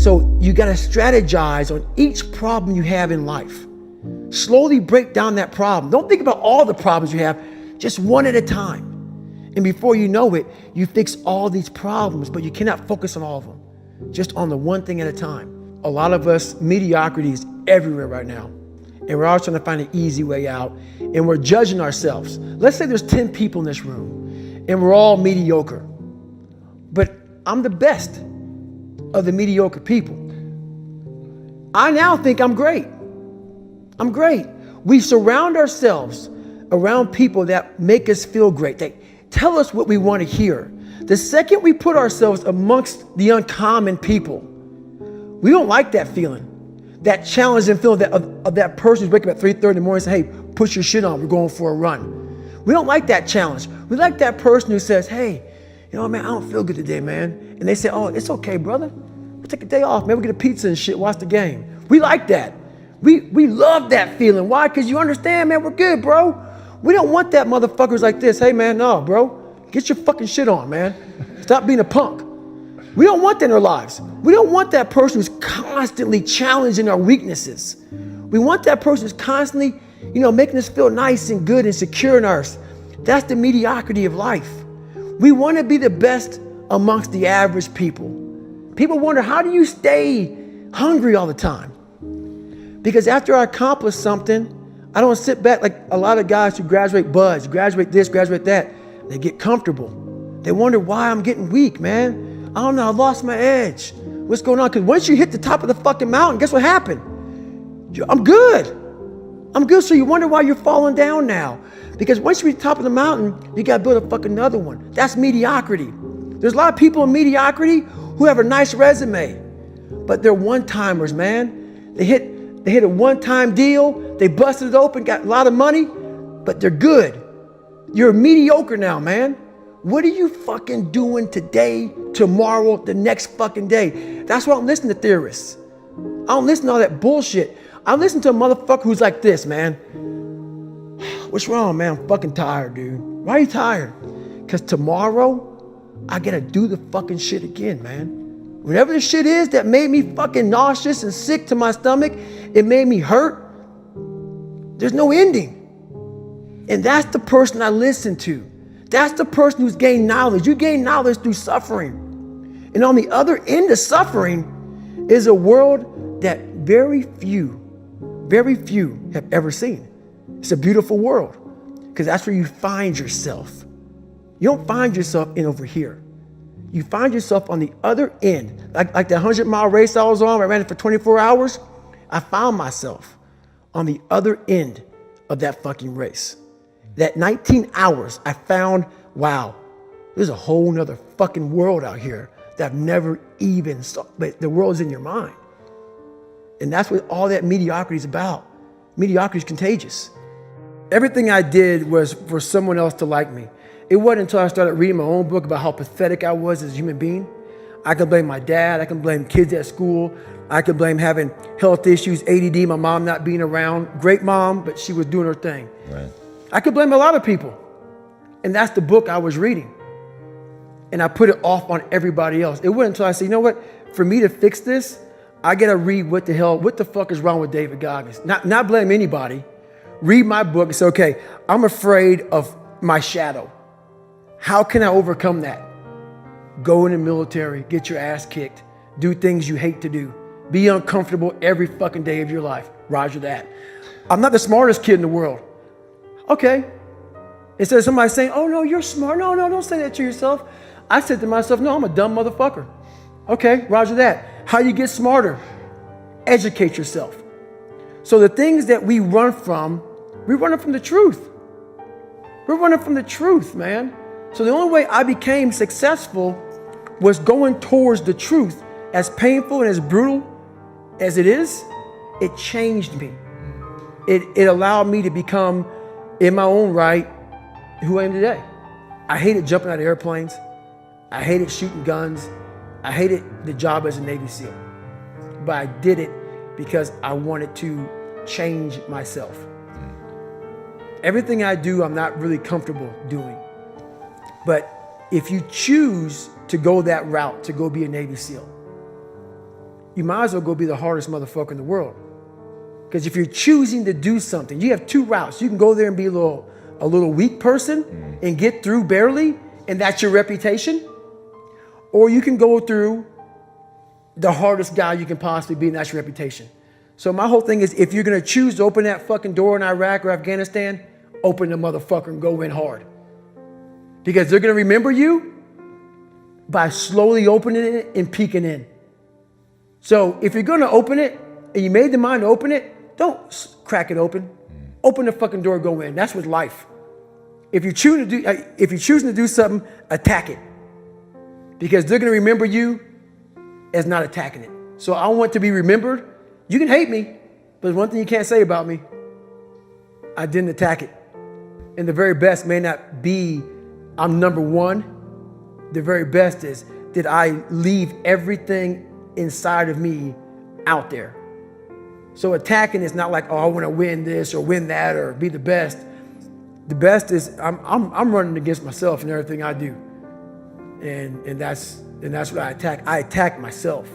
So you got to strategize on each problem you have in life. Slowly break down that problem. Don't think about all the problems you have, just one at a time. And before you know it, you fix all these problems, but you cannot focus on all of them. Just on the one thing at a time. A lot of us, mediocrity is everywhere right now. And we're all trying to find an easy way out. And we're judging ourselves. Let's say there's 10 people in this room and we're all mediocre. But I'm the best of the mediocre people. I now think I'm great. I'm great. We surround ourselves around people that make us feel great. They tell us what we want to hear. The second we put ourselves amongst the uncommon people, we don't like that feeling. That challenging feeling of that person who's waking up at 3:30 in the morning and saying, hey, put your shit on, we're going for a run. We don't like that challenge. We like that person who says, hey, you know, man, I don't feel good today, man. And they say, oh, it's okay, brother. We'll take a day off, man. We'll get a pizza and shit, watch the game. We like that. We love that feeling. Why? Because you understand, man, we're good, bro. We don't want that motherfuckers like this. Hey, man, no, bro. Get your fucking shit on, man. Stop being a punk. We don't want that in our lives. We don't want that person who's constantly challenging our weaknesses. We want that person who's constantly, you know, making us feel nice and good and secure in us. That's the mediocrity of life. We want to be the best amongst the average people. People wonder, how do you stay hungry all the time? Because after I accomplish something, I don't sit back like a lot of guys who graduate buds, graduate this, graduate that. They get comfortable. They wonder why I'm getting weak, man. I don't know, I lost my edge. What's going on? Because once you hit the top of the fucking mountain, guess what happened? I'm good. I'm good. So you wonder why you're falling down now. Because once you reach the top of the mountain, you got to build a fucking another one. That's mediocrity. There's a lot of people in mediocrity who have a nice resume, but they're one-timers, man. They hit a one-time deal. They busted it open, got a lot of money, but they're good. You're mediocre now, man. What are you fucking doing today, tomorrow, the next fucking day? That's why I don't listen to theorists. I don't listen to all that bullshit. I listen to a motherfucker who's like this, man. What's wrong, man? I'm fucking tired, dude. Why are you tired? Because tomorrow, I gotta do the fucking shit again, man. Whatever the shit is that made me fucking nauseous and sick to my stomach, it made me hurt. There's no ending. And that's the person I listen to. That's the person who's gained knowledge. You gain knowledge through suffering. And on the other end of suffering is a world that very few have ever seen. It's a beautiful world because that's where you find yourself. You don't find yourself in over here. You find yourself on the other end. Like the 100-mile race I was on, I ran it for 24 hours. I found myself on the other end of that fucking race. That 19 hours, I found, wow, there's a whole nother fucking world out here that I've never even saw. But the world is in your mind. And that's what all that mediocrity is about. Mediocrity is contagious. Everything I did was for someone else to like me. It wasn't until I started reading my own book about how pathetic I was as a human being. I can blame my dad. I can blame kids at school. I can blame having health issues, ADD, my mom not being around. Great mom, but she was doing her thing. Right. I could blame a lot of people. And that's the book I was reading. And I put it off on everybody else. It wasn't until I said, you know what? For me to fix this, I got to read what the fuck is wrong with David Goggins. Not blame anybody. Read my book and say, okay, I'm afraid of my shadow. How can I overcome that? Go in the military, get your ass kicked, do things you hate to do, be uncomfortable every fucking day of your life. Roger that. I'm not the smartest kid in the world. Okay. Instead of somebody saying, oh no, you're smart. No, don't say that to yourself. I said to myself, no, I'm a dumb motherfucker. Okay, roger that. How you get smarter? Educate yourself. So the things that we run from the truth. We're running from the truth, man. So the only way I became successful was going towards the truth. As painful and as brutal as it is, it changed me. It allowed me to become, in my own right, who I am today. I hated jumping out of airplanes. I hated shooting guns. I hated the job as a Navy SEAL. But I did it because I wanted to change myself. Everything I do, I'm not really comfortable doing. But if you choose to go that route, to go be a Navy SEAL, you might as well go be the hardest motherfucker in the world. Because if you're choosing to do something, you have two routes. You can go there and be a little weak person and get through barely, and that's your reputation. Or you can go through the hardest guy you can possibly be, and that's your reputation. So my whole thing is, if you're gonna choose to open that fucking door in Iraq or Afghanistan, open the motherfucker and go in hard. Because they're gonna remember you by slowly opening it and peeking in. So if you're gonna open it and you made the mind to open it, don't crack it open. Open the fucking door, go in. That's with life. If you're choosing to do something, attack it. Because they're gonna remember you as not attacking it. So I want to be remembered. You can hate me, but there's one thing you can't say about me. I didn't attack it. And the very best may not be I'm number one. The very best is, did I leave everything inside of me out there? So attacking is not like, oh, I want to win this or win that or be the best. The best is I'm running against myself in everything I do. And that's what I attack. I attack myself.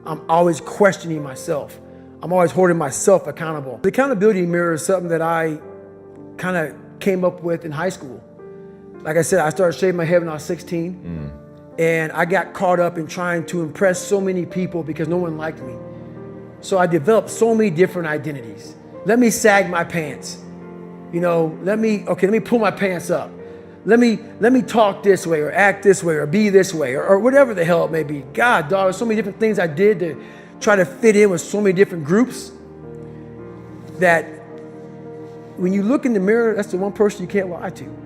I'm always questioning myself. I'm always holding myself accountable. The accountability mirror is something that I kind of came up with in high school. Like I said, I started shaving my head when I was 16. And I got caught up in trying to impress so many people because no one liked me. So I developed so many different identities. Let me sag my pants. Let me pull my pants up. Let me talk this way or act this way or be this way or whatever the hell it may be. God, dog, there's so many different things I did to try to fit in with so many different groups that when you look in the mirror, that's the one person you can't lie to.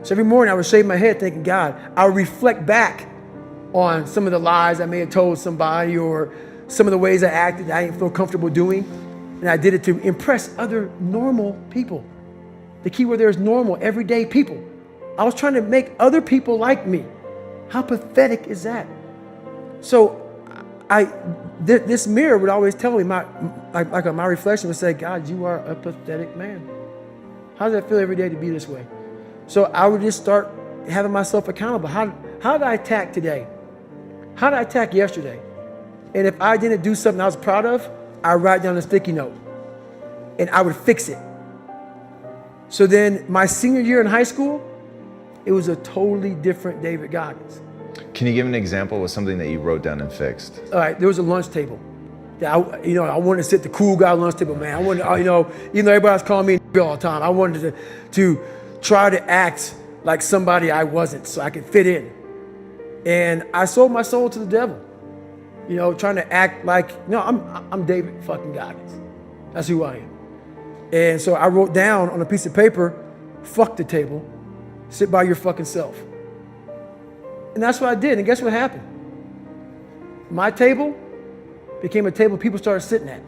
So every morning I would shave my head thinking, God, I would reflect back on some of the lies I may have told somebody or some of the ways I acted that I didn't feel comfortable doing. And I did it to impress other normal people. The key word there is normal, everyday people. I was trying to make other people like me. How pathetic is that? So this mirror would always tell me, my reflection would say, God, you are a pathetic man. How does that feel every day to be this way? So I would just start having myself accountable. How did I attack today? How did I attack yesterday? And if I didn't do something I was proud of, I would write down a sticky note and I would fix it. So then my senior year in high school, it was a totally different David Goggins. Can you give an example of something that you wrote down and fixed? All right, there was a lunch table. I wanted to sit the cool guy lunch table, man. I wanted, even though everybody was calling me all the time, I wanted to try to act like somebody I wasn't so I could fit in. And I sold my soul to the devil. Trying to act like, no, I'm David fucking Goggins. That's who I am. And so I wrote down on a piece of paper, fuck the table, sit by your fucking self. And that's what I did. And guess what happened? My table became a table people started sitting at.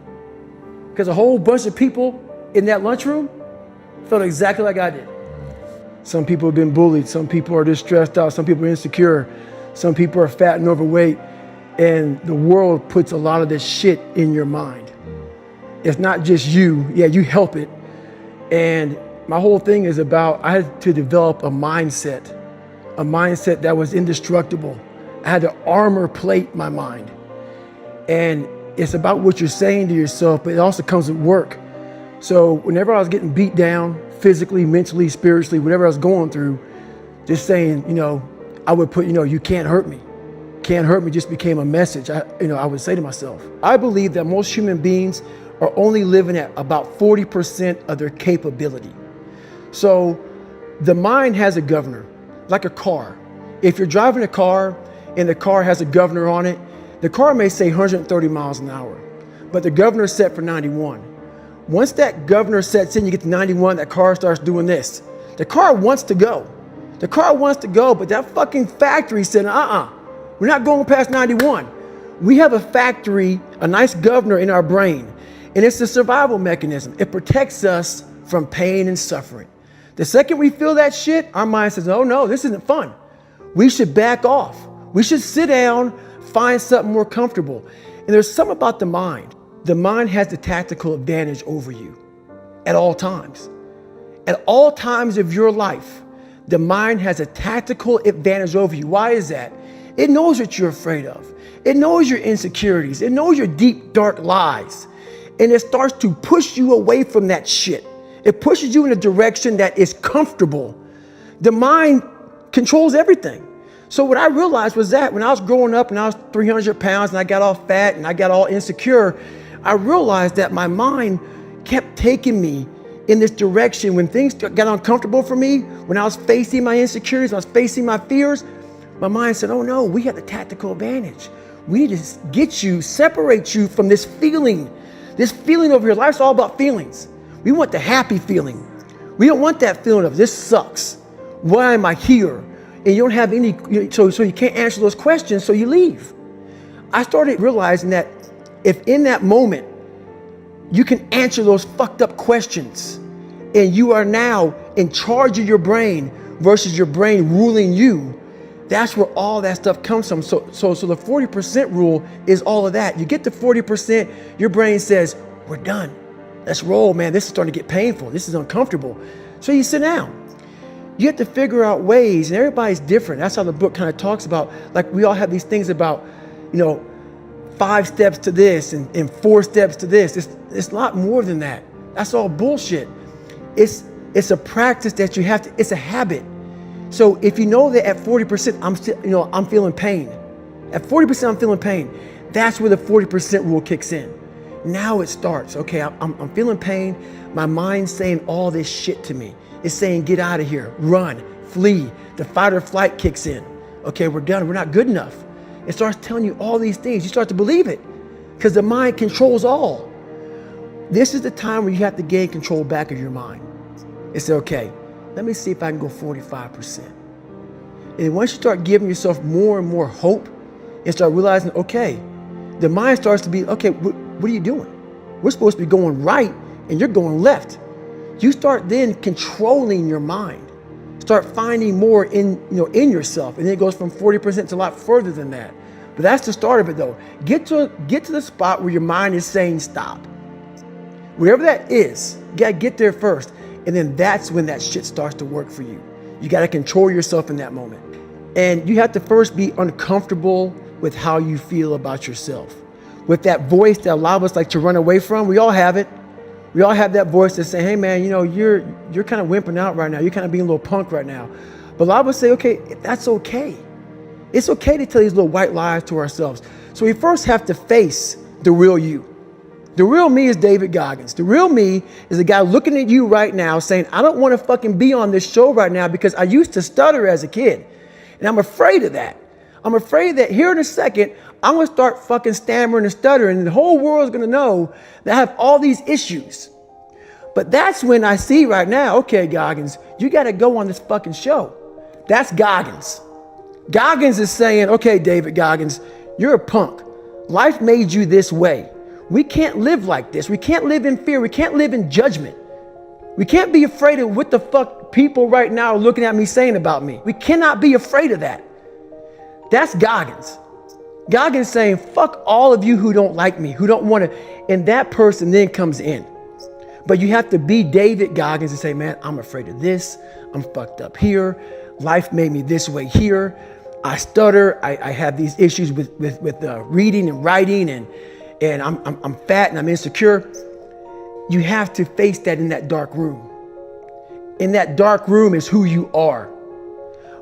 Because a whole bunch of people in that lunchroom felt exactly like I did. Some people have been bullied. Some people are just stressed out. Some people are insecure. Some people are fat and overweight. And the world puts a lot of this shit in your mind. It's not just you. Yeah, you help it. And my whole thing is about, I had to develop a mindset that was indestructible. I had to armor plate my mind. And it's about what you're saying to yourself, but it also comes with work. So whenever I was getting beat down, physically, mentally, spiritually, whatever I was going through, just saying, I would put, you can't hurt me. Can't hurt me just became a message. I would say to myself, I believe that most human beings are only living at about 40% of their capability. So the mind has a governor, like a car. If you're driving a car and the car has a governor on it, the car may say 130 miles an hour, but the governor is set for 91. Once that governor sets in, you get to 91, that car starts doing this. The car wants to go. The car wants to go, but that fucking factory said, we're not going past 91. We have a factory, a nice governor in our brain, and it's a survival mechanism. It protects us from pain and suffering. The second we feel that shit, our mind says, oh no, this isn't fun. We should back off. We should sit down, find something more comfortable. And there's something about the mind. The mind has the tactical advantage over you at all times. At all times of your life, the mind has a tactical advantage over you. Why is that? It knows what you're afraid of. It knows your insecurities. It knows your deep, dark lies. And it starts to push you away from that shit. It pushes you in a direction that is comfortable. The mind controls everything. So what I realized was that when I was growing up and I was 300 pounds and I got all fat and I got all insecure, I realized that my mind kept taking me in this direction. When things got uncomfortable for me, when I was facing my insecurities, when I was facing my fears, my mind said, oh no, we have the tactical advantage. We need to get you, separate you from this feeling over here. Life's all about feelings. We want the happy feeling. We don't want that feeling of this sucks. Why am I here? And you don't have any, so you can't answer those questions, so you leave. I started realizing that if in that moment you can answer those fucked up questions and you are now in charge of your brain versus your brain ruling you, that's where all that stuff comes from. So the 40% rule is all of that. You get to 40%, your brain says, we're done. Let's roll, man. This is starting to get painful. This is uncomfortable. So you sit down. You have to figure out ways, and everybody's different. That's how the book kind of talks about, like we all have these things about, 5 steps to this and 4 steps to this. It's a lot more than that. That's all bullshit. It's a practice that you have to, it's a habit. So if you know that at 40%, I'm feeling pain. At 40%, I'm feeling pain. That's where the 40% rule kicks in. Now it starts. Okay, I'm feeling pain. My mind's saying all this shit to me. It's saying, get out of here, run, flee. The fight or flight kicks in. Okay, we're done. We're not good enough. It starts telling you all these things. You start to believe it because the mind controls all. This is the time where you have to gain control back of your mind. It's okay. Let me see if I can go 45%. And once you start giving yourself more and more hope and start realizing, okay, the mind starts to be, okay, what are you doing? We're supposed to be going right and you're going left. You start then controlling your mind. Start finding more in yourself. And then it goes from 40% to a lot further than that. But that's the start of it though. Get to the spot where your mind is saying stop. Wherever that is, you gotta get there first. And then that's when that shit starts to work for you. You got to control yourself in that moment. And you have to first be uncomfortable with how you feel about yourself. With that voice that a lot of us like to run away from, we all have it. We all have that voice that say, hey man, you're kind of wimping out right now. You're kind of being a little punk right now. But a lot of us say, okay, that's okay. It's okay to tell these little white lies to ourselves. So we first have to face the real you. The real me is David Goggins. The real me is a guy looking at you right now saying, I don't want to fucking be on this show right now because I used to stutter as a kid. And I'm afraid of that. I'm afraid that here in a second, I'm going to start fucking stammering and stuttering and the whole world is going to know that I have all these issues. But that's when I see right now, okay, Goggins, you got to go on this fucking show. That's Goggins. Goggins is saying, okay, David Goggins, you're a punk. Life made you this way. We can't live like this. We can't live in fear. We can't live in judgment. We can't be afraid of what the fuck people right now are looking at me saying about me. We cannot be afraid of that. That's Goggins. Goggins saying, fuck all of you who don't like me, who don't want to. And that person then comes in. But you have to be David Goggins and say, man, I'm afraid of this. I'm fucked up here. Life made me this way here. I stutter. I have these issues with reading and writing and I'm fat and I'm insecure. You have to face that in that dark room. In that dark room is who you are.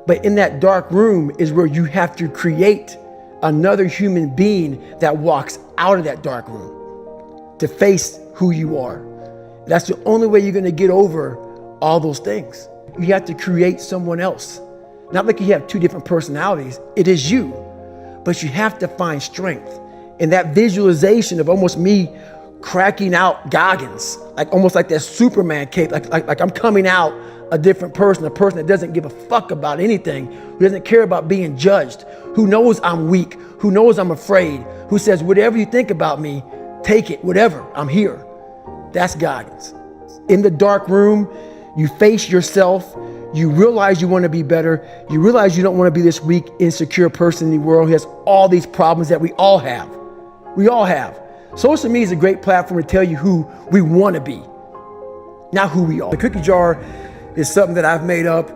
But in that dark room is where you have to create another human being that walks out of that dark room to face who you are. That's the only way you're going to get over all those things. You have to create someone else. Not like you have 2 different personalities. It is you. But you have to find strength. And that visualization of almost me cracking out Goggins, like almost like that Superman cape, like I'm coming out a different person, a person that doesn't give a fuck about anything, who doesn't care about being judged, who knows I'm weak, who knows I'm afraid, who says, whatever you think about me, take it, whatever, I'm here. That's Goggins. In the dark room, you face yourself. You realize you want to be better. You realize you don't want to be this weak, insecure person in the world who has all these problems that we all have. We all have. Social media is a great platform to tell you who we want to be, not who we are. The cookie jar is something that I've made up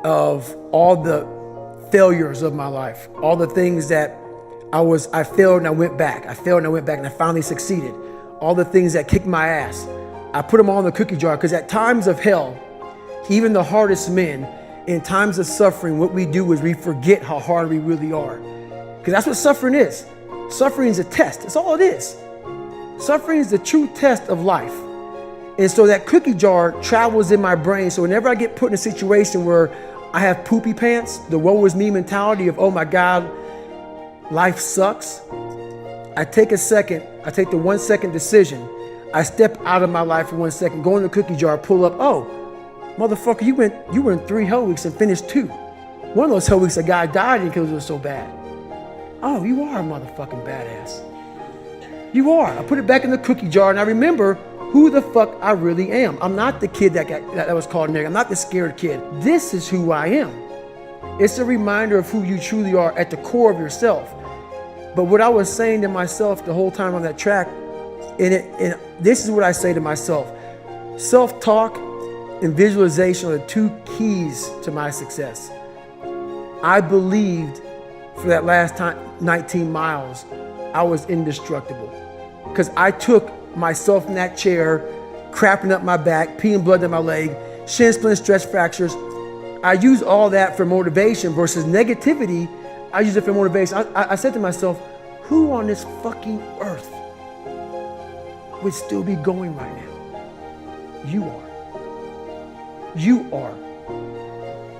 of all the failures of my life, all the things that I failed and I went back. I failed and I went back and I finally succeeded. All the things that kicked my ass, I put them all in the cookie jar, because at times of hell, even the hardest men, in times of suffering, what we do is we forget how hard we really are. Because that's what suffering is. Suffering is a test. That's all it is. Suffering is the true test of life. And so that cookie jar travels in my brain. So whenever I get put in a situation where I have poopy pants, the woe is me mentality of, oh my God, life sucks, I take a second, I take the 1 second decision. I step out of my life for 1 second, go in the cookie jar, pull up, oh, motherfucker, you were in 3 hell weeks and finished 2. One of those hell weeks, a guy died in because it was so bad. Oh, you are a motherfucking badass. You are. I put it back in the cookie jar and I remember who the fuck I really am. I'm not the kid that was called nigga. I'm not the scared kid. This is who I am. It's a reminder of who you truly are at the core of yourself. But what I was saying to myself the whole time on that track, and this is what I say to myself: self-talk and visualization are the 2 keys to my success. I believed for that last 19 miles, I was indestructible. Because I took myself in that chair, crapping up my back, peeing blood down my leg, shin splints, stress fractures. I use all that for motivation versus negativity. I use it for motivation. I said to myself, who on this fucking earth would still be going right now? You are. You are.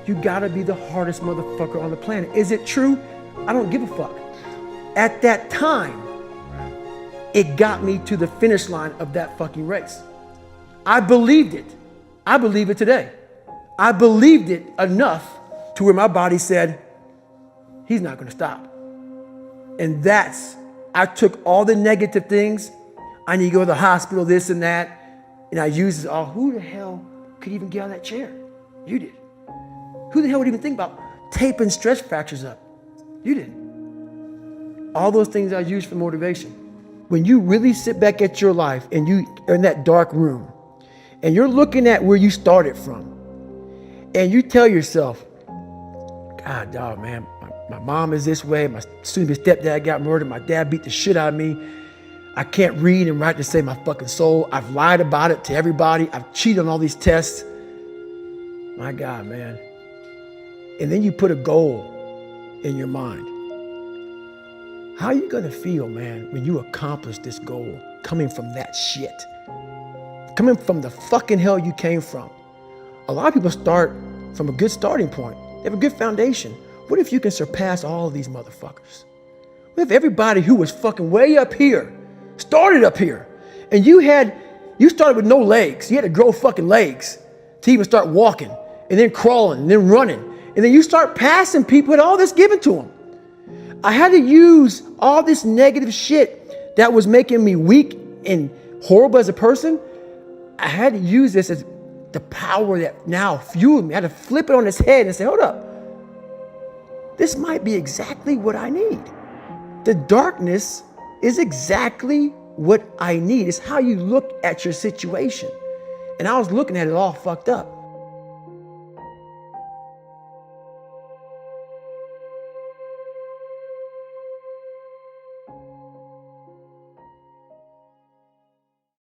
You gotta be the hardest motherfucker on the planet. Is it true? I don't give a fuck. At that time, it got me to the finish line of that fucking race. I believed it. I believe it today. I believed it enough to where my body said, he's not gonna stop. And I took all the negative things. I need to go to the hospital, this and that. And I used it all. Who the hell could even get out of that chair? You did. Who the hell would even think about taping stress fractures up? You did. All those things I used for motivation. When you really sit back at your life and you are in that dark room and you're looking at where you started from and you tell yourself, God, dog, man, my mom is this way. My soon-to-be stepdad got murdered. My dad beat the shit out of me. I can't read and write to save my fucking soul. I've lied about it to everybody. I've cheated on all these tests. My God, man. And then you put a goal in your mind. How are you gonna feel, man, when you accomplish this goal coming from that shit? Coming from the fucking hell you came from. A lot of people start from a good starting point. They have a good foundation. What if you can surpass all of these motherfuckers? What if everybody who was fucking way up here started up here, and you started with no legs. You had to grow fucking legs to even start walking, and then crawling, and then running, and then you start passing people with all this given to them. I had to use all this negative shit that was making me weak and horrible as a person. I had to use this as the power that now fueled me. I had to flip it on its head and say, hold up. This might be exactly what I need. The darkness is exactly what I need. It's how you look at your situation. And I was looking at it all fucked up.